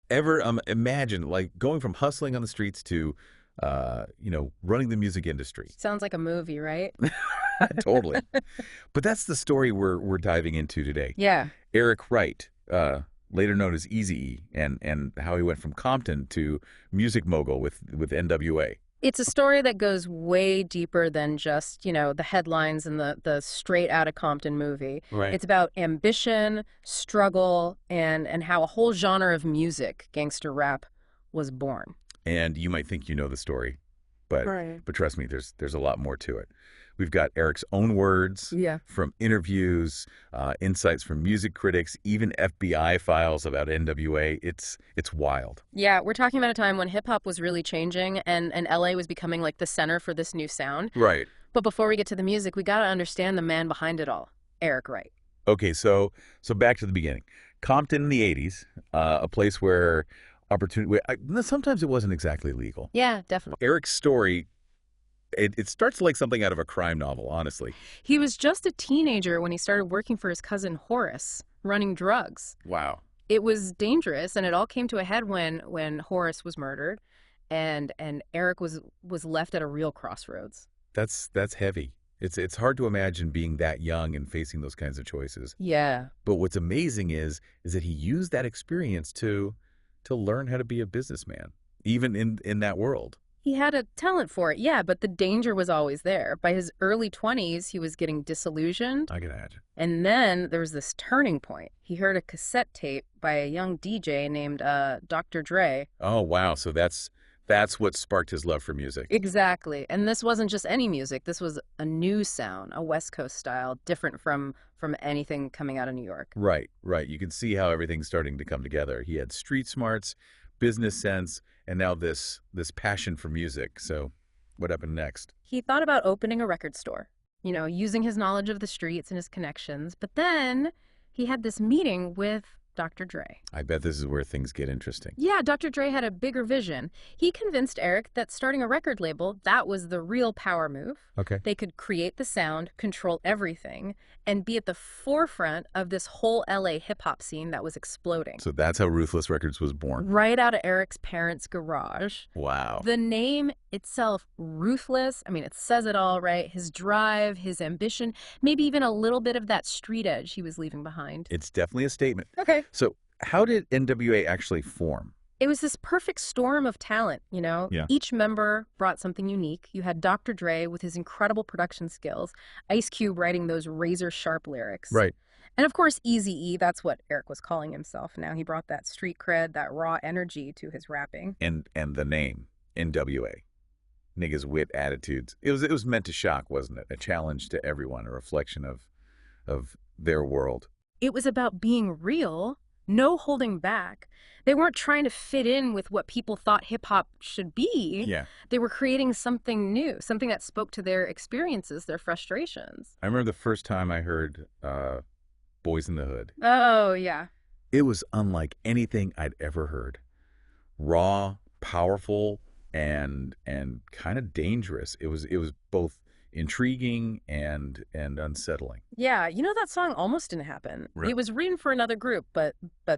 ever imagine like going from hustling on the streets to, running the music industry? Sounds like a movie, right? Totally. But that's the story we're diving into today. Yeah. Eric Wright, later known as Eazy-E, and how he went from Compton to music mogul with NWA. It's a story that goes way deeper than just, the headlines and the straight out of Compton movie. Right. It's about ambition, struggle, and how a whole genre of music, gangster rap, was born. And you might think you know the story, but Right. but trust me, there's a lot more to it. We've got Eric's own words Yeah. from interviews, insights from music critics, even FBI files about NWA. It's wild. Yeah, we're talking about a time when hip hop was really changing and LA was becoming like the center for this new sound. Right. But before we get to the music, we got to understand the man behind it all, Eric Wright. Okay, so back to the beginning. Compton in the '80s, a place where opportunity. Sometimes it wasn't exactly legal. Yeah, definitely. Eric's story. It starts like something out of a crime novel, honestly. He was just a teenager when he started working for his cousin Horace, running drugs. Wow. It was dangerous, and it all came to a head when Horace was murdered, and Eric was left at a real crossroads. That's heavy. It's hard to imagine being that young and facing those kinds of choices. Yeah. But what's amazing is that he used that experience to learn how to be a businessman, even in that world. He had a talent for it, yeah, but the danger was always there. By his early 20s, he was getting disillusioned. I can imagine. And then there was this turning point. He heard a cassette tape by a young DJ named Dr. Dre. Oh, wow. So that's what sparked his love for music. Exactly. And this wasn't just any music. This was a new sound, a West Coast style, different from anything coming out of New York. Right, right. You can see how everything's starting to come together. He had street smarts, business sense, and now this passion for music. So what happened next? He thought about opening a record store, using his knowledge of the streets and his connections. But then he had this meeting with Dr. Dre. I bet this is where things get interesting. Yeah, Dr. Dre had a bigger vision. He convinced Eric that starting a record label, that was the real power move. Okay. They could create the sound, control everything, and be at the forefront of this whole LA hip-hop scene that was exploding. So that's how Ruthless Records was born. Right out of Eric's parents' garage. Wow. The name itself, Ruthless, it says it all, right? His drive, his ambition, maybe even a little bit of that street edge he was leaving behind. It's definitely a statement. Okay. So how did NWA actually form? It was this perfect storm of talent, Yeah. Each member brought something unique. You had Dr. Dre with his incredible production skills, Ice Cube writing those razor-sharp lyrics. Right. And of course, Eazy-E, that's what Eric was calling himself now. He brought that street cred, that raw energy to his rapping. And the name, NWA. Niggas wit attitudes. It was meant to shock, wasn't it? A challenge to everyone, a reflection of their world. It was about being real, no holding back. They weren't trying to fit in with what people thought hip-hop should be. Yeah. They were creating something new, something that spoke to their experiences, their frustrations. I remember the first time I heard Boys in the Hood. Oh, yeah. It was unlike anything I'd ever heard. Raw, powerful, and kind of dangerous. It was both intriguing and unsettling. Yeah, that song almost didn't happen. Really? It was written for another group, but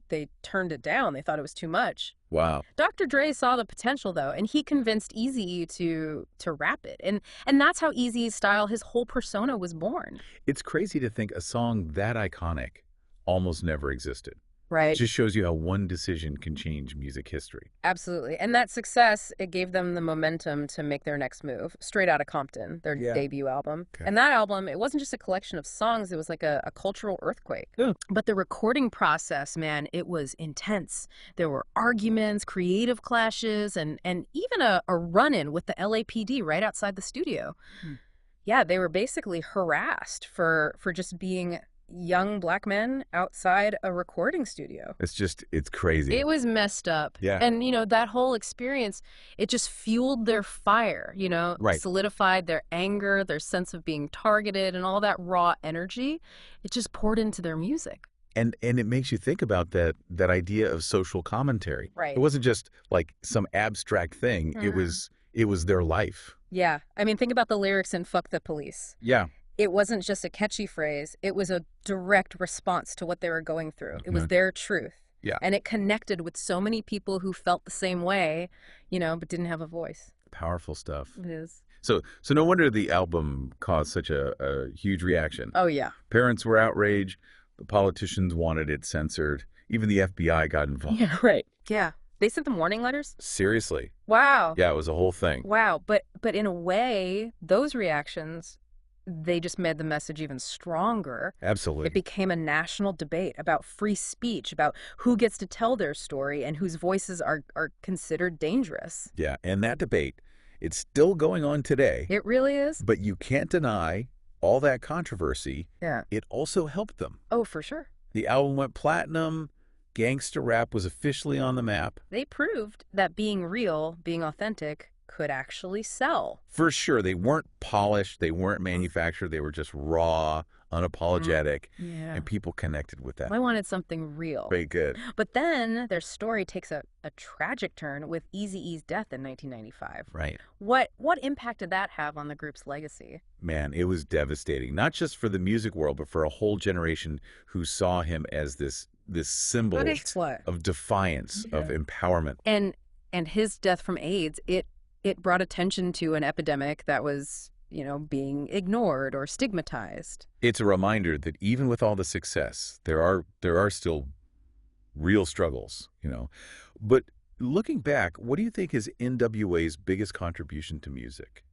they turned it down. They thought it was too much. Wow. Dr. Dre saw the potential, though, and he convinced Eazy-E to rap it. And that's how Eazy-E's style, his whole persona was born. It's crazy to think a song that iconic almost never existed. Right. It just shows you how one decision can change music history. Absolutely. And that success, it gave them the momentum to make their next move, Straight Outta Compton, their Yeah. debut album. Okay. And that album, it wasn't just a collection of songs, it was like a cultural earthquake. Yeah. But the recording process, man, it was intense. There were arguments, creative clashes, and even a run-in with the LAPD right outside the studio. Yeah, they were basically harassed for just being young black men outside a recording studio. It's crazy. It was messed up. Yeah. And, that whole experience, it just fueled their fire, Right. solidified their anger, their sense of being targeted, and all that raw energy. It just poured into their music. And it makes you think about that idea of social commentary. Right. It wasn't just like some abstract thing. Mhm. It was their life. Yeah. Think about the lyrics in Fuck the Police. Yeah. It wasn't just a catchy phrase. It was a direct response to what they were going through. It was Okay. their truth. Yeah. And it connected with so many people who felt the same way, but didn't have a voice. Powerful stuff. It is. So no wonder the album caused such a huge reaction. Oh, yeah. Parents were outraged. The politicians wanted it censored. Even the FBI got involved. Yeah, right. Yeah. They sent them warning letters? Seriously. Wow. Yeah, it was a whole thing. Wow. But in a way, those reactions, they just made the message even stronger. Absolutely. It became a national debate about free speech, about who gets to tell their story and whose voices are considered dangerous. Yeah, and that debate, it's still going on today. It really is? But you can't deny all that controversy. Yeah. It also helped them. Oh, for sure. The album went platinum. Gangster rap was officially on the map. They proved that being real, being authentic, could actually sell. For sure, they weren't polished, they weren't manufactured, they were just raw, unapologetic, Yeah. and people connected with that. I wanted something real. Very good. But then their story takes a tragic turn with Eazy-E's death in 1995. Right. What impact did that have on the group's legacy? Man, it was devastating, not just for the music world, but for a whole generation who saw him as this symbol of defiance, of empowerment. And his death from AIDS, it brought attention to an epidemic that was, being ignored or stigmatized. It's a reminder that even with all the success, there are still real struggles, But looking back, what do you think is NWA's biggest contribution to music?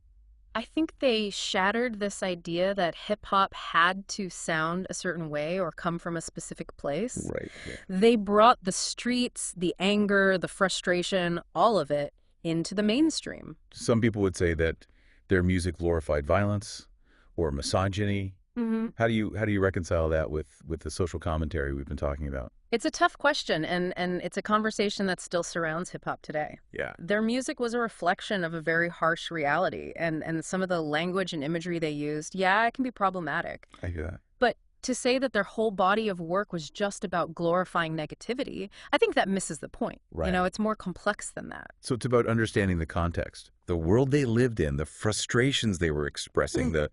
I think they shattered this idea that hip-hop had to sound a certain way or come from a specific place. Right. Yeah. They brought the streets, the anger, the frustration, all of it into the mainstream. Some people would say that their music glorified violence or misogyny. Mm-hmm. How do you reconcile that with the social commentary we've been talking about? It's a tough question, and it's a conversation that still surrounds hip-hop today. Yeah. Their music was a reflection of a very harsh reality, and some of the language and imagery they used, it can be problematic. I hear that. But to say that their whole body of work was just about glorifying negativity, I think that misses the point. Right. It's more complex than that. So it's about understanding the context, the world they lived in, the frustrations they were expressing, the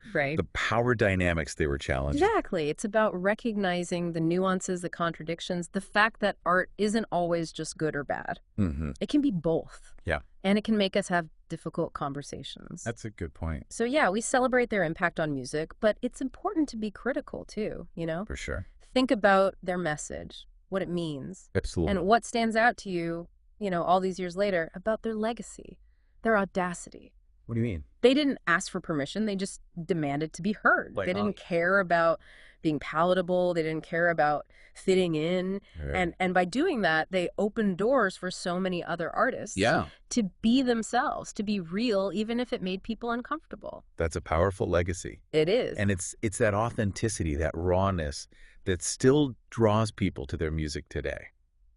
power dynamics they were challenging. Exactly. It's about recognizing the nuances, the contradictions, the fact that art isn't always just good or bad. Mm-hmm. It can be both. Yeah. And it can make us have difficult conversations. That's a good point. So we celebrate their impact on music, but it's important to be critical too, For sure. Think about their message, what it means. Absolutely. And what stands out to you, all these years later about their legacy, their audacity. What do you mean? They didn't ask for permission. They just demanded to be heard. They didn't care about being palatable. They didn't care about fitting in. Right. And by doing that, they opened doors for so many other artists to be themselves, to be real, even if it made people uncomfortable. That's a powerful legacy. It is. And it's that authenticity, that rawness that still draws people to their music today.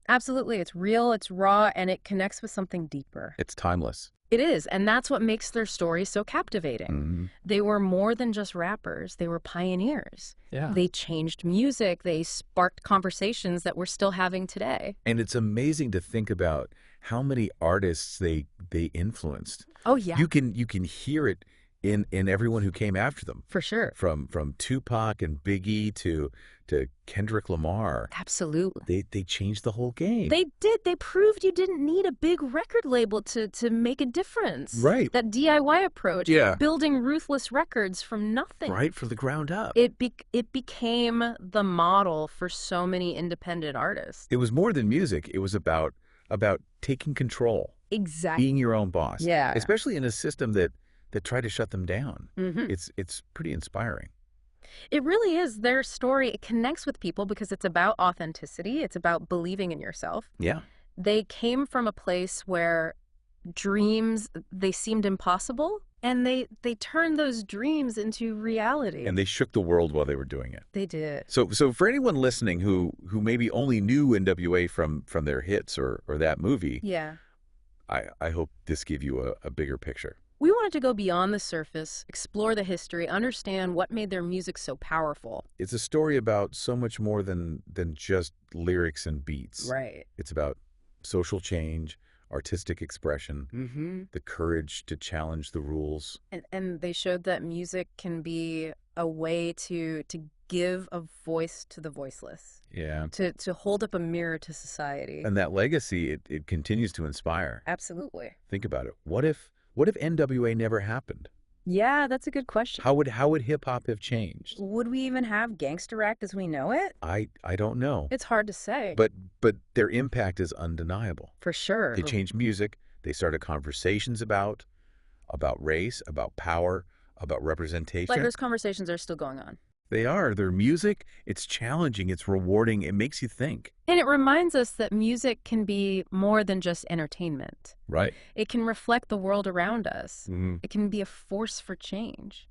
Absolutely. It's real, it's raw, and it connects with something deeper. It's timeless. It is, and that's what makes their story so captivating. Mm-hmm. They were more than just rappers. They were pioneers. Yeah. They changed music. They sparked conversations that we're still having today. And it's amazing to think about how many artists they influenced. Oh, yeah. You can hear it in everyone who came after them. For sure. From Tupac and Biggie to Kendrick Lamar. Absolutely. They changed the whole game. They did. They proved you didn't need a big record label to make a difference. Right. That DIY approach. Yeah. Building ruthless records from nothing. Right, from the ground up. It became the model for so many independent artists. It was more than music. It was about taking control. Exactly. Being your own boss. Yeah. Especially in a system that tried to shut them down. Mm-hmm. It's pretty inspiring. It really is. Their story, it connects with people because it's about authenticity. It's about believing in yourself. Yeah. They came from a place where dreams, they seemed impossible, and they turned those dreams into reality. And they shook the world while they were doing it. They did. So for anyone listening who maybe only knew NWA from their hits or that movie, Yeah. I hope this gave you a bigger picture. We wanted to go beyond the surface, explore the history, understand what made their music so powerful. It's a story about so much more than just lyrics and beats. Right. It's about social change, artistic expression, the courage to challenge the rules. And they showed that music can be a way to give a voice to the voiceless, Yeah. to hold up a mirror to society. And that legacy, it continues to inspire. Absolutely. Think about it. What if NWA never happened? Yeah, that's a good question. How would hip hop have changed? Would we even have Gangster Act as we know it? I don't know. It's hard to say. But their impact is undeniable. For sure. They changed music. They started conversations about race, about power, about representation. Like those conversations are still going on. They are. Their music, it's challenging, it's rewarding, it makes you think. And it reminds us that music can be more than just entertainment. Right. It can reflect the world around us. Mm-hmm. It can be a force for change.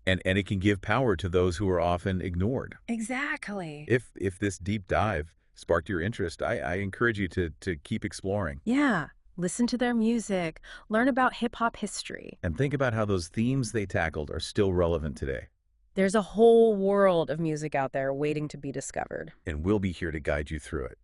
And it can give power to those who are often ignored. Exactly. If this deep dive sparked your interest, I encourage you to keep exploring. Yeah. Listen to their music. Learn about hip-hop history. And think about how those themes they tackled are still relevant today. There's a whole world of music out there waiting to be discovered. And we'll be here to guide you through it.